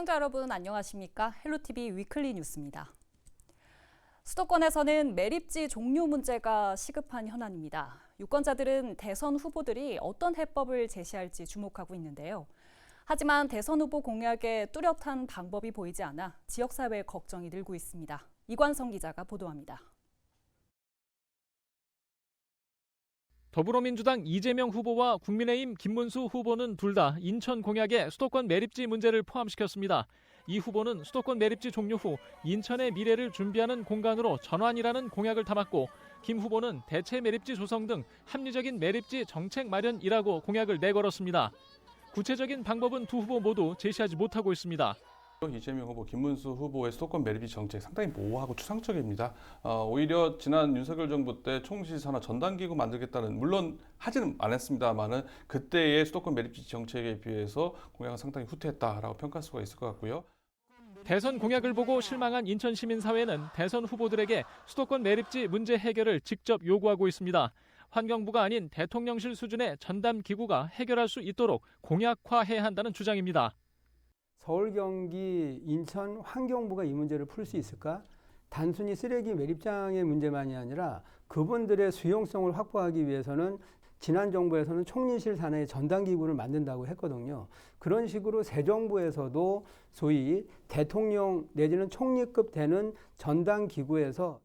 시청자 여러분 안녕하십니까? 헬로티비 위클리 뉴스입니다. 수도권에서는 매립지 종료 문제가 시급한 현안입니다. 유권자들은 대선 후보들이 어떤 해법을 제시할지 주목하고 있는데요. 하지만 대선 후보 공약에 뚜렷한 방법이 보이지 않아 지역사회의 걱정이 늘고 있습니다. 이관성 기자가 보도합니다. 더불어민주당 이재명 후보와 국민의힘 김문수 후보는 둘 다 인천 공약에 수도권 매립지 문제를 포함시켰습니다. 이 후보는 수도권 매립지 종료 후 인천의 미래를 준비하는 공간으로 전환이라는 공약을 담았고, 김 후보는 대체 매립지 조성 등 합리적인 매립지 정책 마련이라고 공약을 내걸었습니다. 구체적인 방법은 두 후보 모두 제시하지 못하고 있습니다. 이재명 후보, 김문수 후보의 수도권 매립지 정책 상당히 모호하고 추상적입니다. 오히려 지난 윤석열 정부 때 총시 산하 전담기구 만들겠다는, 물론 하지는 않았습니다만은 그때의 수도권 매립지 정책에 비해서 공약은 상당히 후퇴했다라고 평가할 수가 있을 것 같고요. 대선 공약을 보고 실망한 인천 시민사회는 대선 후보들에게 수도권 매립지 문제 해결을 직접 요구하고 있습니다. 환경부가 아닌 대통령실 수준의 전담기구가 해결할 수 있도록 공약화해야 한다는 주장입니다. 서울, 경기, 인천, 환경부가 이 문제를 풀 수 있을까? 단순히 쓰레기 매립장의 문제만이 아니라 그분들의 수용성을 확보하기 위해서는 지난 정부에서는 총리실 산하의 전담기구를 만든다고 했거든요. 그런 식으로 새 정부에서도 소위 대통령 내지는 총리급 되는 전담기구에서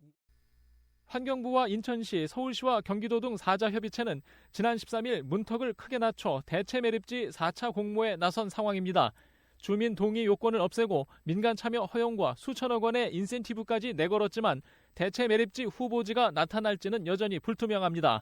환경부와 인천시, 서울시와 경기도 등 4자 협의체는 지난 13일 문턱을 크게 낮춰 대체 매립지 4차 공모에 나선 상황입니다. 주민 동의 요건을 없애고 민간 참여 허용과 수천억 원의 인센티브까지 내걸었지만 대체 매립지 후보지가 나타날지는 여전히 불투명합니다.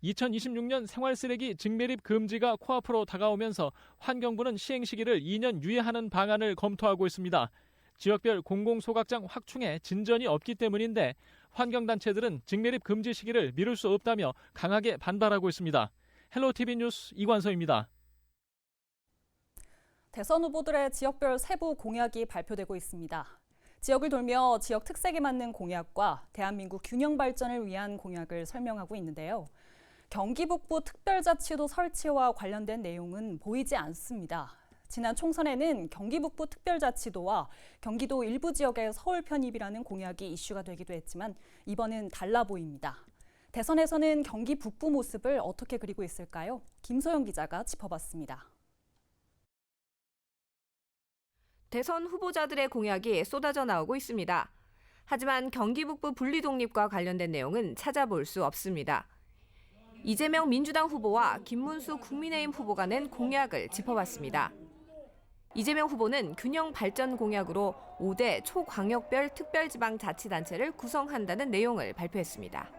2026년 생활쓰레기 직매립 금지가 코앞으로 다가오면서 환경부는 시행 시기를 2년 유예하는 방안을 검토하고 있습니다. 지역별 공공소각장 확충에 진전이 없기 때문인데 환경단체들은 직매립 금지 시기를 미룰 수 없다며 강하게 반발하고 있습니다. 헬로티비 뉴스 이관서입니다. 대선 후보들의 지역별 세부 공약이 발표되고 있습니다. 지역을 돌며 지역 특색에 맞는 공약과 대한민국 균형 발전을 위한 공약을 설명하고 있는데요. 경기 북부 특별자치도 설치와 관련된 내용은 보이지 않습니다. 지난 총선에는 경기 북부 특별자치도와 경기도 일부 지역의 서울 편입이라는 공약이 이슈가 되기도 했지만 이번은 달라 보입니다. 대선에서는 경기 북부 모습을 어떻게 그리고 있을까요? 김소영 기자가 짚어봤습니다. 대선 후보자들의 공약이 쏟아져 나오고 있습니다. 하지만 경기 북부 분리 독립과 관련된 내용은 찾아볼 수 없습니다. 이재명 민주당 후보와 김문수 국민의힘 후보가 낸 공약을 짚어봤습니다. 이재명 후보는 균형 발전 공약으로 5대 초광역별 특별지방자치단체를 구성한다는 내용을 발표했습니다.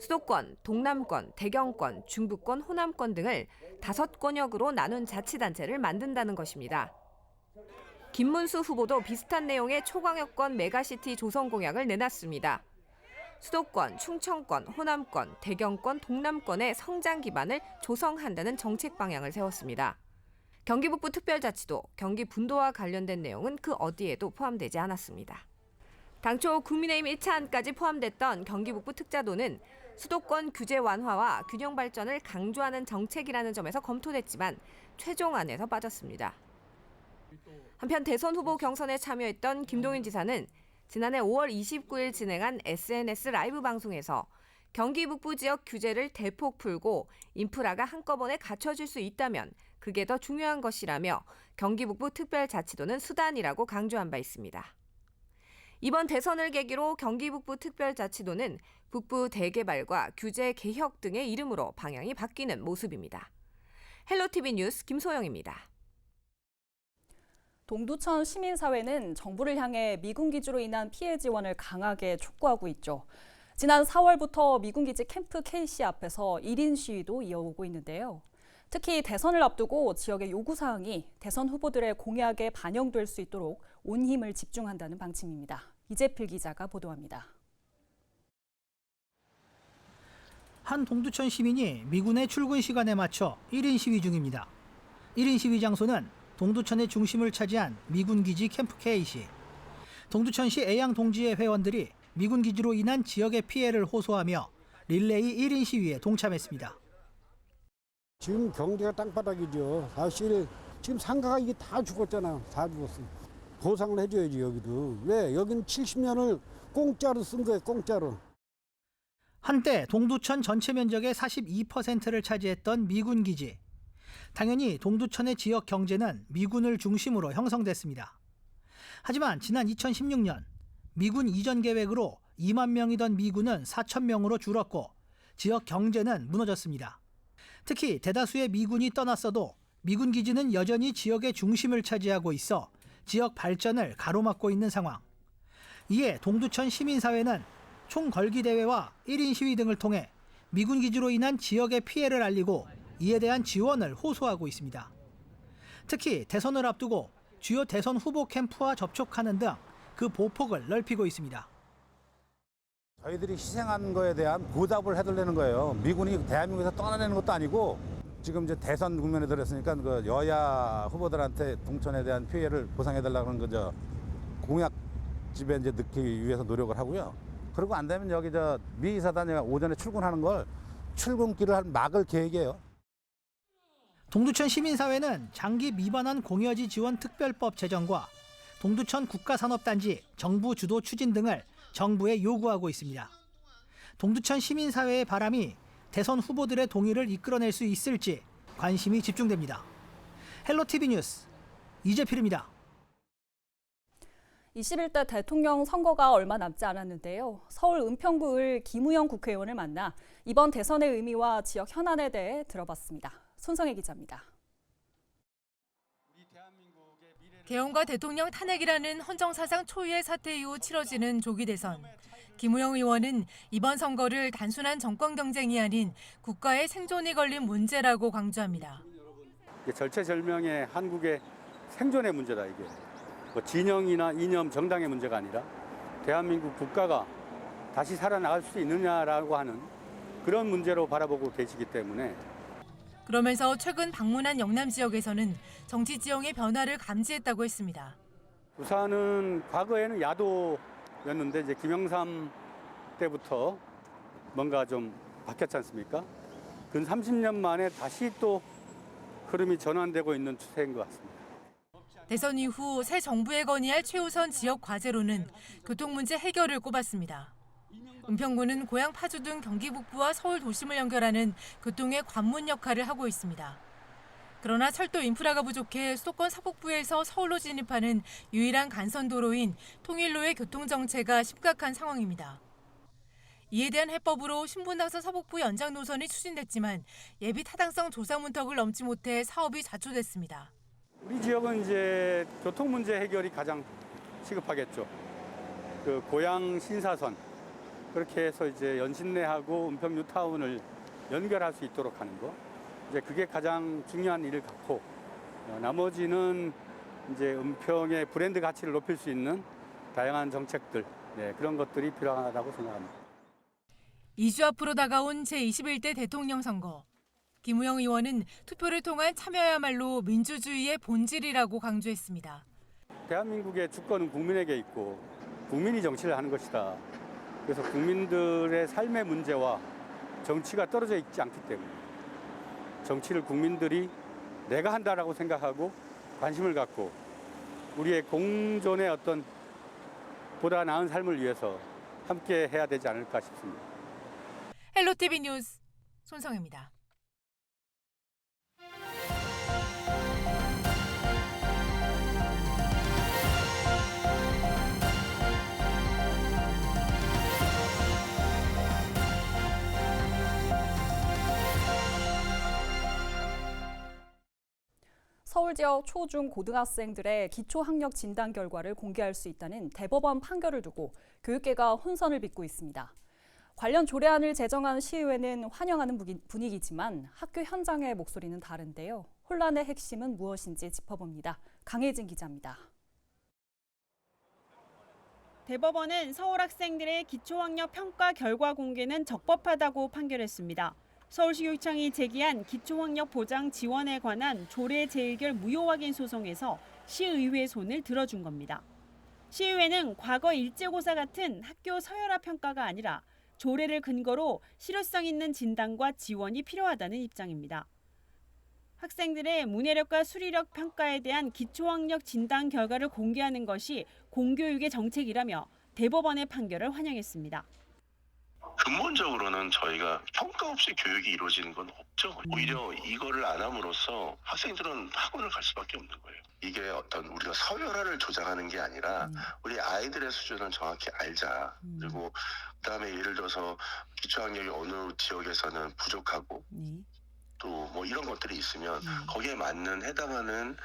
수도권, 동남권, 대경권, 중부권, 호남권 등을 5권역으로 나눈 자치단체를 만든다는 것입니다. 김문수 후보도 비슷한 내용의 초광역권 메가시티 조성 공약을 내놨습니다. 수도권, 충청권, 호남권, 대경권, 동남권의 성장 기반을 조성한다는 정책 방향을 세웠습니다. 경기 북부 특별자치도, 경기 분도와 관련된 내용은 그 어디에도 포함되지 않았습니다. 당초 국민의힘 1차안까지 포함됐던 경기 북부 특자도는 수도권 규제 완화와 균형 발전을 강조하는 정책이라는 점에서 검토됐지만 최종안에서 빠졌습니다. 한편 대선 후보 경선에 참여했던 김동연 지사는 지난해 5월 29일 진행한 SNS 라이브 방송에서 경기 북부 지역 규제를 대폭 풀고 인프라가 한꺼번에 갖춰질 수 있다면 그게 더 중요한 것이라며 경기 북부 특별자치도는 수단이라고 강조한 바 있습니다. 이번 대선을 계기로 경기 북부 특별자치도는 북부 대개발과 규제 개혁 등의 이름으로 방향이 바뀌는 모습입니다. 헬로티비 뉴스 김소영입니다. 동두천 시민사회는 정부를 향해 미군기지로 인한 피해 지원을 강하게 촉구하고 있죠. 지난 4월부터 미군기지 캠프 KC 앞에서 1인 시위도 이어오고 있는데요. 특히 대선을 앞두고 지역의 요구사항이 대선 후보들의 공약에 반영될 수 있도록 온 힘을 집중한다는 방침입니다. 이재필 기자가 보도합니다. 한 동두천 시민이 미군의 출근 시간에 맞춰 1인 시위 중입니다. 1인 시위 장소는 동두천의 중심을 차지한 미군기지 캠프 KC. 동두천시 애양 동지회 회원들이 미군기지로 인한 지역의 피해를 호소하며 릴레이 1인 시위에 동참했습니다. 지금 경기가 땅바닥이죠. 사실 지금 상가가 이게 다 죽었잖아요. 다 죽었어. 보상을 해줘야지 여기도. 왜? 여기는 70년을 공짜로 쓴 거예요. 공짜로. 한때 동두천 전체 면적의 42%를 차지했던 미군 기지. 당연히 동두천의 지역 경제는 미군을 중심으로 형성됐습니다. 하지만 지난 2016년 미군 이전 계획으로 2만 명이던 미군은 4천 명으로 줄었고 지역 경제는 무너졌습니다. 특히 대다수의 미군이 떠났어도 미군 기지는 여전히 지역의 중심을 차지하고 있어 지역 발전을 가로막고 있는 상황. 이에 동두천 시민사회는 총걸기 대회와 1인 시위 등을 통해 미군 기지로 인한 지역의 피해를 알리고 이에 대한 지원을 호소하고 있습니다. 특히 대선을 앞두고 주요 대선 후보 캠프와 접촉하는 등 그 보폭을 넓히고 있습니다. 저희들이 희생한 거에 대한 보답을 해달라는 거예요. 미군이 대한민국에서 떠나내는 것도 아니고 지금 이제 대선 국면에 들었으니까 그 여야 후보들한테 동천에 대한 피해를 보상해달라는 거죠. 공약집에 이제 넣기 위해서 노력을 하고요. 그리고 안 되면 여기 미 이사단이 오전에 출근하는 걸 출근길을 막을 계획이에요. 동두천 시민사회는 장기 미반환 공여지 지원 특별법 제정과 동두천 국가산업단지 정부 주도 추진 등을 정부에 요구하고 있습니다. 동두천 시민사회의 바람이 대선 후보들의 동의를 이끌어낼 수 있을지 관심이 집중됩니다. 헬로티비 뉴스 이재필입니다. 21대 대통령 선거가 얼마 남지 않았는데요. 서울 은평구을 김우영 국회의원을 만나 이번 대선의 의미와 지역 현안에 대해 들어봤습니다. 손성혜 기자입니다. 개헌과 대통령 탄핵이라는 헌정사상 초유의 사태 이후 치러지는 조기 대선. 김우영 의원은 이번 선거를 단순한 정권 경쟁이 아닌 국가의 생존이 걸린 문제라고 강조합니다. 절체절명의 한국의 생존의 문제다 이게. 뭐 진영이나 이념, 정당의 문제가 아니라 대한민국 국가가 다시 살아나갈 수 있느냐라고 하는 그런 문제로 바라보고 계시기 때문에 그러면서 최근 방문한 영남 지역에서는 정치 지형의 변화를 감지했다고 했습니다. 우선은 과거에는 야도였는데 이제 김영삼 때부터 뭔가 좀 바뀌었지 않습니까? 근 30년 만에 다시 또 흐름이 전환되고 있는 추세인 것 같습니다. 대선 이후 새 정부에 건의할 최우선 지역 과제로는 교통 문제 해결을 꼽았습니다. 은평구는 고향 파주 등 경기 북부와 서울 도심을 연결하는 교통의 관문 역할을 하고 있습니다. 그러나 철도 인프라가 부족해 수도권 서북부에서 서울로 진입하는 유일한 간선도로인 통일로의 교통 정체가 심각한 상황입니다. 이에 대한 해법으로 신분당선 서북부 연장 노선이 추진됐지만 예비 타당성 조사 문턱을 넘지 못해 사업이 좌초됐습니다. 우리 지역은 이제 교통 문제 해결이 가장 시급하겠죠. 그 고양 신사선 그렇게 해서 이제 연신내하고 은평 뉴타운을 연결할 수 있도록 하는 거. 이제 그게 가장 중요한 일을 갖고 나머지는 이제 은평의 브랜드 가치를 높일 수 있는 다양한 정책들 그런 것들이 필요하다고 생각합니다. 2주 앞으로 다가온 제21대 대통령 선거. 김우영 의원은 투표를 통한 참여야말로 민주주의의 본질이라고 강조했습니다. 대한민국의 주권은 국민에게 있고 국민이 정치를 하는 것이다. 그래서 국민들의 삶의 문제와 정치가 떨어져 있지 않기 때문에 정치를 국민들이 내가 한다라고 생각하고 관심을 갖고 우리의 공존의 어떤 보다 나은 삶을 위해서 함께 해야 되지 않을까 싶습니다. 헬로티비 뉴스 손성혜입니다. 서울 지역 초, 중, 고등학생들의 기초학력 진단 결과를 공개할 수 있다는 대법원 판결을 두고 교육계가 혼선을 빚고 있습니다. 관련 조례안을 제정한 시의회는 환영하는 분위기지만 학교 현장의 목소리는 다른데요. 혼란의 핵심은 무엇인지 짚어봅니다. 강혜진 기자입니다. 대법원은 서울 학생들의 기초학력 평가 결과 공개는 적법하다고 판결했습니다. 서울시교육청이 제기한 기초학력 보장 지원에 관한 조례 재의결 무효 확인 소송에서 시의회의 손을 들어준 겁니다. 시의회는 과거 일제고사 같은 학교 서열화 평가가 아니라 조례를 근거로 실효성 있는 진단과 지원이 필요하다는 입장입니다. 학생들의 문해력과 수리력 평가에 대한 기초학력 진단 결과를 공개하는 것이 공교육의 정책이라며 대법원의 판결을 환영했습니다. 근본적으로는 저희가 평가 없이 교육이 이루어지는 건 없죠. 오히려 이거를 안 함으로써 학생들은 학원을 갈 수밖에 없는 거예요. 이게 어떤 우리가 서열화를 조장하는 게 아니라 우리 아이들의 수준을 정확히 알자. 그리고 그다음에 예를 들어서 기초학력이 어느 지역에서는 부족하고 또 뭐 이런 것들이 있으면 거기에 맞는 해당하는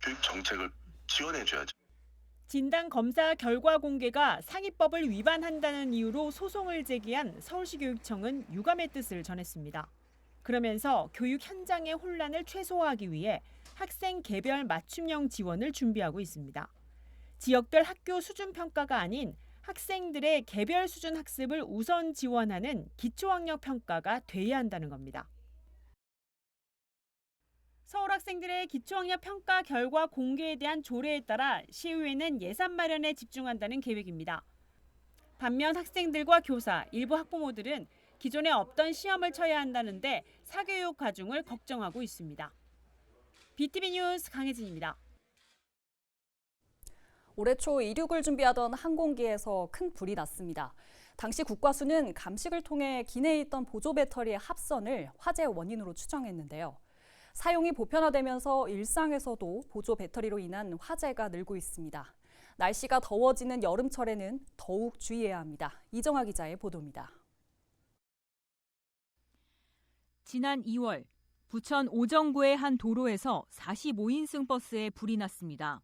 교육 정책을 지원해줘야죠. 진단 검사 결과 공개가 상위법을 위반한다는 이유로 소송을 제기한 서울시 교육청은 유감의 뜻을 전했습니다. 그러면서 교육 현장의 혼란을 최소화하기 위해 학생 개별 맞춤형 지원을 준비하고 있습니다. 지역별 학교 수준 평가가 아닌 학생들의 개별 수준 학습을 우선 지원하는 기초학력 평가가 돼야 한다는 겁니다. 서울 학생들의 기초학력 평가 결과 공개에 대한 조례에 따라 시의회는 예산 마련에 집중한다는 계획입니다. 반면 학생들과 교사, 일부 학부모들은 기존에 없던 시험을 쳐야 한다는데 사교육 과중을 걱정하고 있습니다. BTV 뉴스 강혜진입니다. 올해 초 이륙을 준비하던 항공기에서 큰 불이 났습니다. 당시 국과수는 감식을 통해 기내에 있던 보조 배터리의 합선을 화재 원인으로 추정했는데요. 사용이 보편화되면서 일상에서도 보조 배터리로 인한 화재가 늘고 있습니다. 날씨가 더워지는 여름철에는 더욱 주의해야 합니다. 이정아 기자의 보도입니다. 지난 2월 부천 오정구의 한 도로에서 45인승 버스에 불이 났습니다.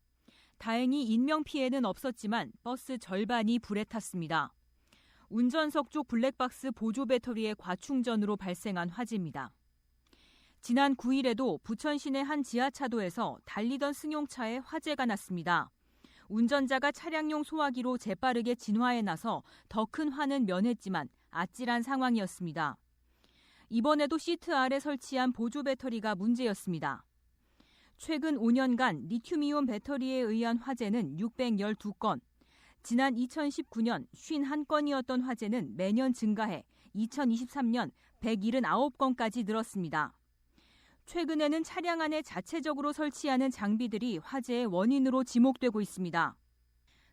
다행히 인명피해는 없었지만 버스 절반이 불에 탔습니다. 운전석 쪽 블랙박스 보조 배터리의 과충전으로 발생한 화재입니다. 지난 9일에도 부천 시내 한 지하차도에서 달리던 승용차에 화재가 났습니다. 운전자가 차량용 소화기로 재빠르게 진화에 나서 더 큰 화는 면했지만 아찔한 상황이었습니다. 이번에도 시트 아래 설치한 보조 배터리가 문제였습니다. 최근 5년간 리튬이온 배터리에 의한 화재는 612건, 지난 2019년 51건이었던 화재는 매년 증가해 2023년 179건까지 늘었습니다. 최근에는 차량 안에 자체적으로 설치하는 장비들이 화재의 원인으로 지목되고 있습니다.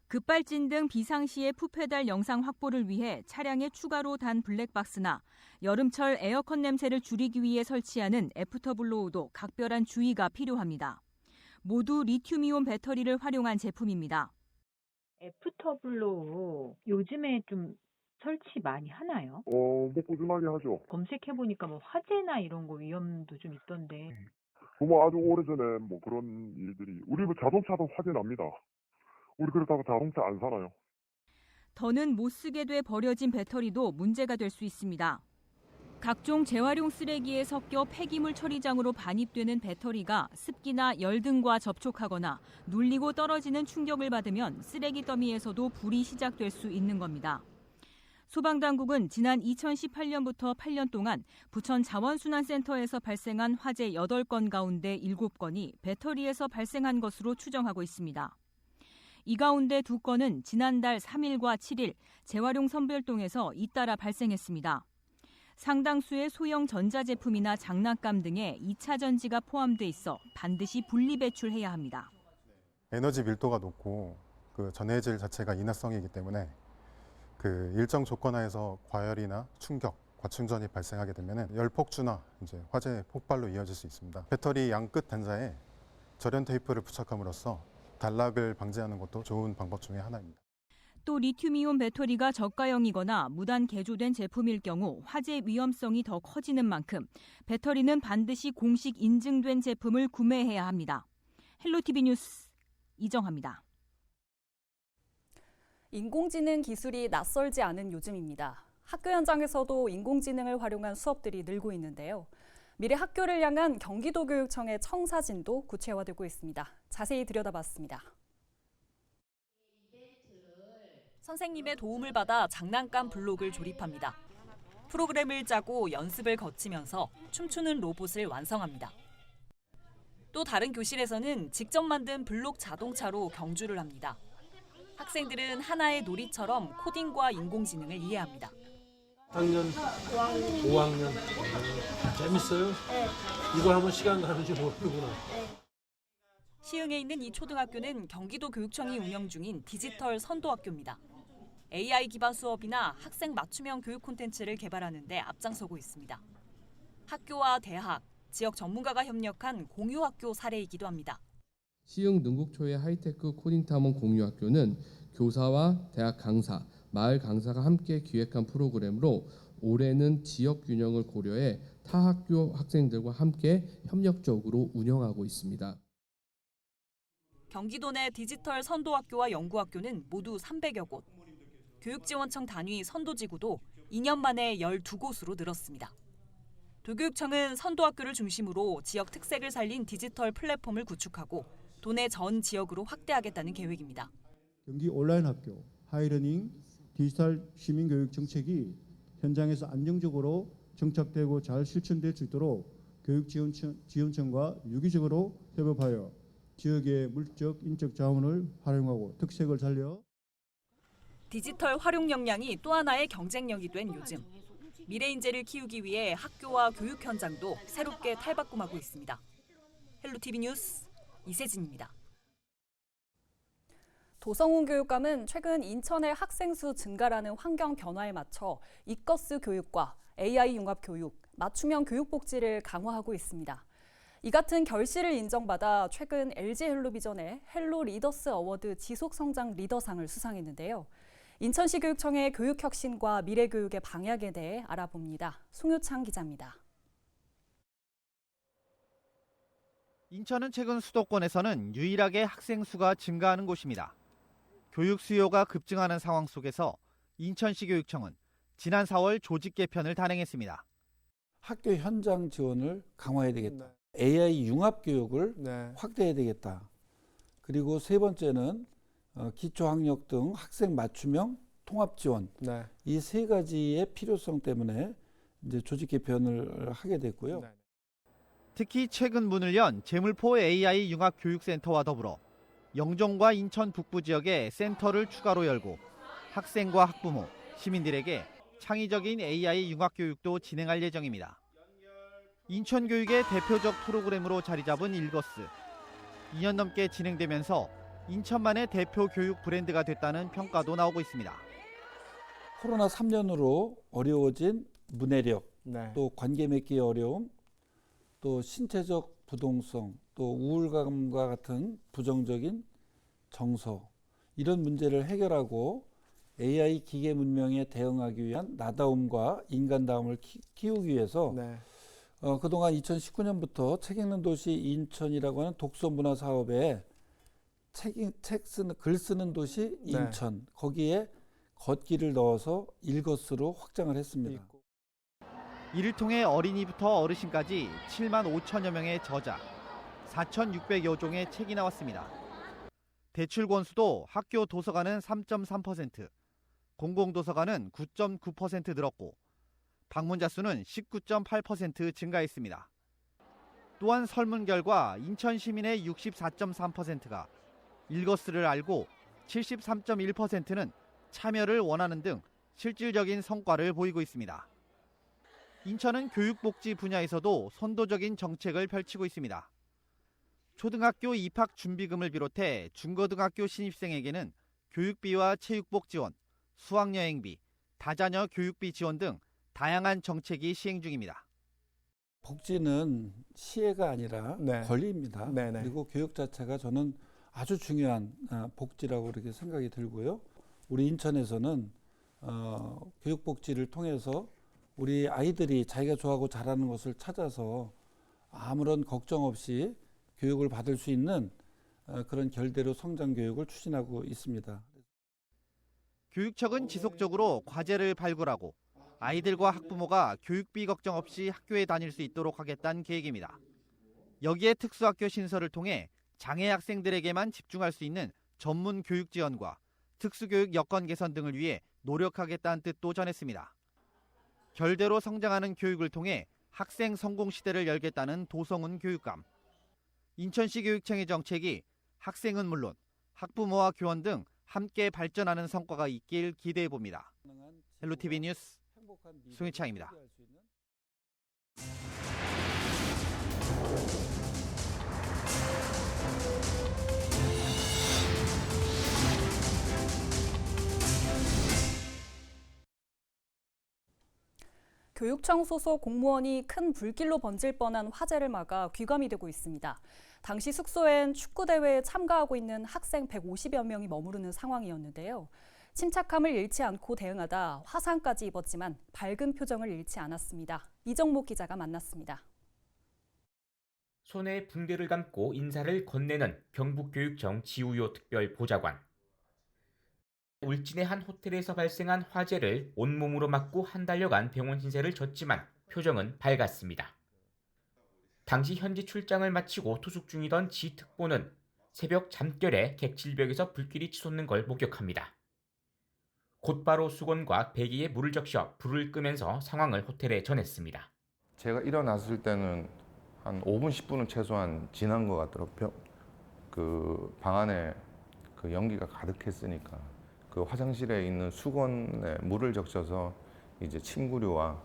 급발진 등 비상시의 푸페달 영상 확보를 위해 차량에 추가로 단 블랙박스나 여름철 에어컨 냄새를 줄이기 위해 설치하는 애프터블로우도 각별한 주의가 필요합니다. 모두 리튬이온 배터리를 활용한 제품입니다. 애프터블로우 요즘에 좀 설치 많이 하나요? 뭐 꾸준하게 하죠. 검색해보니까 뭐 화재나 이런 거 위험도 좀 있던데. 뭐 아주 오래전에 뭐 그런 일들이 우리 자동차도 화재 납니다. 우리 그렇다고 자동차 안 사나요? 더는 못 쓰게 돼 버려진 배터리도 문제가 될 수 있습니다. 각종 재활용 쓰레기에 섞여 폐기물 처리장으로 반입되는 배터리가 습기나 열 등과 접촉하거나 눌리고 떨어지는 충격을 받으면 쓰레기 더미에서도 불이 시작될 수 있는 겁니다. 소방당국은 지난 2018년부터 8년 동안 부천 자원순환센터에서 발생한 화재 8건 가운데 7건이 배터리에서 발생한 것으로 추정하고 있습니다. 이 가운데 2건은 지난달 3일과 7일 재활용 선별동에서 잇따라 발생했습니다. 상당수의 소형 전자제품이나 장난감 등의 2차 전지가 포함돼 있어 반드시 분리 배출해야 합니다. 에너지 밀도가 높고 그 전해질 자체가 인화성이기 때문에 그 일정 조건 하에서 과열이나 충격, 과충전이 발생하게 되면 열폭주나 이제 화재 폭발로 이어질 수 있습니다. 배터리 양끝 단자에 절연 테이프를 부착함으로써 단락을 방지하는 것도 좋은 방법 중에 하나입니다. 또 리튬이온 배터리가 저가형이거나 무단 개조된 제품일 경우 화재 위험성이 더 커지는 만큼 배터리는 반드시 공식 인증된 제품을 구매해야 합니다. 헬로티비 뉴스 이정화입니다. 인공지능 기술이 낯설지 않은 요즘입니다. 학교 현장에서도 인공지능을 활용한 수업들이 늘고 있는데요. 미래 학교를 향한 경기도교육청의 청사진도 구체화되고 있습니다. 자세히 들여다봤습니다. 선생님의 도움을 받아 장난감 블록을 조립합니다. 프로그램을 짜고 연습을 거치면서 춤추는 로봇을 완성합니다. 또 다른 교실에서는 직접 만든 블록 자동차로 경주를 합니다. 학생들은 하나의 놀이처럼 코딩과 인공지능을 이해합니다. 학년 5학년. 재밌어요? 네. 이걸 하면 시간 가는지 모르는구나. 시흥에 있는 이 초등학교는 경기도 교육청이 운영 중인 디지털 선도학교입니다. AI 기반 수업이나 학생 맞춤형 교육 콘텐츠를 개발하는 데 앞장서고 있습니다. 학교와 대학, 지역 전문가가 협력한 공유학교 사례이기도 합니다. 시흥 능국초의 하이테크 코딩탐험 공유학교는 교사와 대학 강사, 마을 강사가 함께 기획한 프로그램으로 올해는 지역 균형을 고려해 타 학교 학생들과 함께 협력적으로 운영하고 있습니다. 경기도 내 디지털 선도학교와 연구학교는 모두 300여 곳. 교육지원청 단위 선도지구도 2년 만에 12곳으로 늘었습니다. 도교육청은 선도학교를 중심으로 지역 특색을 살린 디지털 플랫폼을 구축하고 도내 전 지역으로 확대하겠다는 계획입니다. 경기 온라인 학교, 하이러닝, 디지털 시민교육 정책이 현장에서 안정적으로 정착되고 잘 실천될 수 있도록 교육지원청과 유기적으로 협업하여 지역의 물적, 인적 자원을 활용하고 특색을 살려 디지털 활용 역량이 또 하나의 경쟁력이 된 요즘. 미래 인재를 키우기 위해 학교와 교육 현장도 새롭게 탈바꿈하고 있습니다. 헬로티비 뉴스 이세진입니다. 도성훈 교육감은 최근 인천의 학생 수 증가라는 환경 변화에 맞춰 이커스 교육과 AI 융합 교육, 맞춤형 교육 복지를 강화하고 있습니다. 이 같은 결실을 인정받아 최근 LG 헬로비전의 헬로 리더스 어워드 지속성장 리더상을 수상했는데요. 인천시 교육청의 교육혁신과 미래교육의 방향에 대해 알아봅니다. 송유창 기자입니다. 인천은 최근 수도권에서는 유일하게 학생 수가 증가하는 곳입니다. 교육 수요가 급증하는 상황 속에서 인천시 교육청은 지난 4월 조직 개편을 단행했습니다. 학교 현장 지원을 강화해야 되겠다. AI 융합 교육을 확대해야 되겠다. 그리고 세 번째는 기초학력 등 학생 맞춤형 통합 지원. 이 세 가지의 필요성 때문에 이제 조직 개편을 하게 됐고요. 특히 최근 문을 연 제물포 AI 융합교육센터와 더불어 영종과 인천 북부 지역에 센터를 추가로 열고 학생과 학부모, 시민들에게 창의적인 AI 융합교육도 진행할 예정입니다. 인천교육의 대표적 프로그램으로 자리 잡은 일거스. 2년 넘게 진행되면서 인천만의 대표 교육 브랜드가 됐다는 평가도 나오고 있습니다. 코로나 3년으로 어려워진 문해력, 또 관계 맺기의 어려움, 또 신체적 부동성, 또 우울감과 같은 부정적인 정서, 이런 문제를 해결하고 AI 기계 문명에 대응하기 위한 나다움과 인간다움을 키우기 위해서 그동안 2019년부터 책 읽는 도시 인천이라고 하는 독서 문화 사업에 글 쓰는 도시 인천, 거기에 걷기를 넣어서 일거스로 확장을 했습니다. 이를 통해 어린이부터 어르신까지 7만 5천여 명의 저자, 4,600여 종의 책이 나왔습니다. 대출 권수도 학교 도서관은 3.3%, 공공도서관은 9.9% 늘었고 방문자 수는 19.8% 증가했습니다. 또한 설문 결과 인천 시민의 64.3%가 일거스를 알고 73.1%는 참여를 원하는 등 실질적인 성과를 보이고 있습니다. 인천은 교육복지 분야에서도 선도적인 정책을 펼치고 있습니다. 초등학교 입학 준비금을 비롯해 중고등학교 신입생에게는 교육비와 체육복 지원, 수학여행비, 다자녀 교육비 지원 등 다양한 정책이 시행 중입니다. 복지는 시혜가 아니라 권리입니다. 그리고 교육 자체가 저는 아주 중요한 복지라고 그렇게 생각이 들고요. 우리 인천에서는 교육복지를 통해서 우리 아이들이 자기가 좋아하고 잘하는 것을 찾아서 아무런 걱정 없이 교육을 받을 수 있는 그런 결대로 성장 교육을 추진하고 있습니다. 교육청은 지속적으로 과제를 발굴하고 아이들과 학부모가 교육비 걱정 없이 학교에 다닐 수 있도록 하겠다는 계획입니다. 여기에 특수학교 신설을 통해 장애 학생들에게만 집중할 수 있는 전문 교육 지원과 특수교육 여건 개선 등을 위해 노력하겠다는 뜻도 전했습니다. 결대로 성장하는 교육을 통해 학생 성공 시대를 열겠다는 도성훈 교육감. 인천시 교육청의 정책이 학생은 물론 학부모와 교원 등 함께 발전하는 성과가 있길 기대해 봅니다. 헬로티비 뉴스 송희창입니다. 교육청 소속 공무원이 큰 불길로 번질 뻔한 화재를 막아 귀감이 되고 있습니다. 당시 숙소엔 축구대회에 참가하고 있는 학생 150여 명이 머무르는 상황이었는데요. 침착함을 잃지 않고 대응하다 화상까지 입었지만 밝은 표정을 잃지 않았습니다. 이정목 기자가 만났습니다. 손에 붕대를 감고 인사를 건네는 경북교육청 지우요 특별보좌관. 울진의 한 호텔에서 발생한 화재를 온몸으로 맞고 한 달여간 병원 신세를 졌지만 표정은 밝았습니다. 당시 현지 출장을 마치고 투숙 중이던 지 특보는 새벽 잠결에 객실벽에서 불길이 치솟는 걸 목격합니다. 곧바로 수건과 배기에 물을 적셔 불을 끄면서 상황을 호텔에 전했습니다. 제가 일어났을 때는 한 5분, 10분은 최소한 지난 것 같더라고요. 그 방 안에 그 연기가 가득했으니까 그 화장실에 있는 수건에 물을 적셔서 이제 침구류와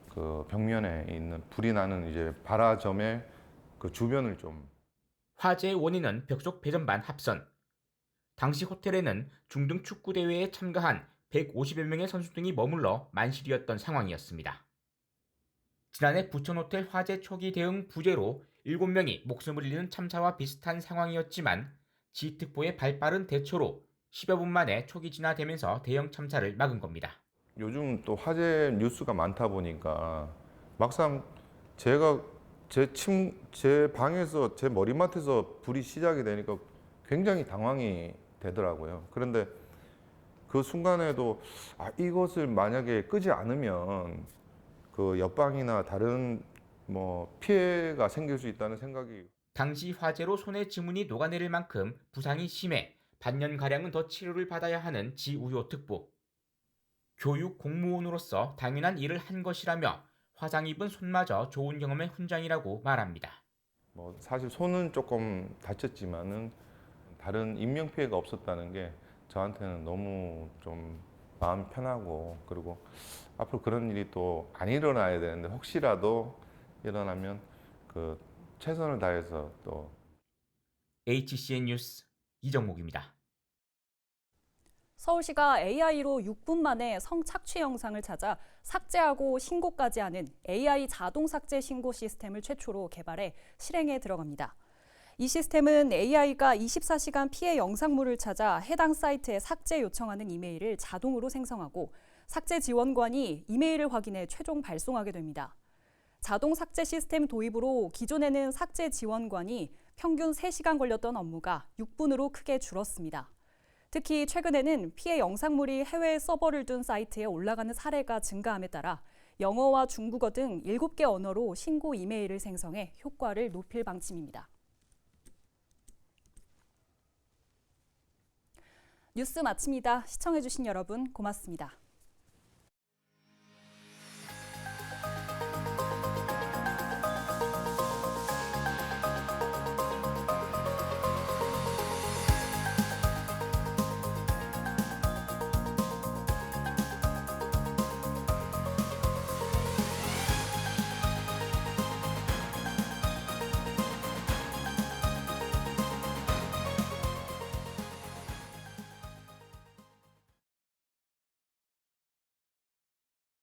그 벽면에 있는 불이 나는 이제 발화점의 그 주변을 좀. 화재의 원인은 벽속 배전반 합선. 당시 호텔에는 중등 축구 대회에 참가한 150여 명의 선수 등이 머물러 만실이었던 상황이었습니다. 지난해 부천호텔 화재 초기 대응 부재로 7명이 목숨을 잃는 참사와 비슷한 상황이었지만 지특보의 발빠른 대처로 10여 분 만에 초기 진화되면서 대형 참사를 막은 겁니다. 요즘 또 화재 뉴스가 많다 보니까 막상 제가 제 방에서 제 머리맡에서 불이 시작이 되니까 굉장히 당황이 되더라고요. 그런데 그 순간에도 이것을 만약에 끄지 않으면 그 옆방이나 다른 뭐 피해가 생길 수 있다는 생각이. 당시 화재로 손에 지문이 녹아내릴 만큼 부상이 심해 반년가량은 더 치료를 받아야 하는 지우요 특보. 교육 공무원으로서 당연한 일을 한 것이라며 화상 입은 손마저 좋은 경험의 훈장이라고 말합니다. 뭐 사실 손은 조금 다쳤지만은 다른 인명 피해가 없었다는 게 저한테는 너무 좀 마음 편하고, 그리고 앞으로 그런 일이 또 안 일어나야 되는데 혹시라도 일어나면 그 최선을 다해서 또. HCN 뉴스 이정목입니다. 서울시가 AI로 6분 만에 성착취 영상을 찾아 삭제하고 신고까지 하는 AI 자동 삭제 신고 시스템을 최초로 개발해 실행에 들어갑니다. 이 시스템은 AI가 24시간 피해 영상물을 찾아 해당 사이트에 삭제 요청하는 이메일을 자동으로 생성하고 삭제 지원관이 이메일을 확인해 최종 발송하게 됩니다. 자동 삭제 시스템 도입으로 기존에는 삭제 지원관이 평균 3시간 걸렸던 업무가 6분으로 크게 줄었습니다. 특히 최근에는 피해 영상물이 해외 서버를 둔 사이트에 올라가는 사례가 증가함에 따라 영어와 중국어 등 7개 언어로 신고 이메일을 생성해 효과를 높일 방침입니다. 뉴스 마칩니다. 시청해주신 여러분 고맙습니다.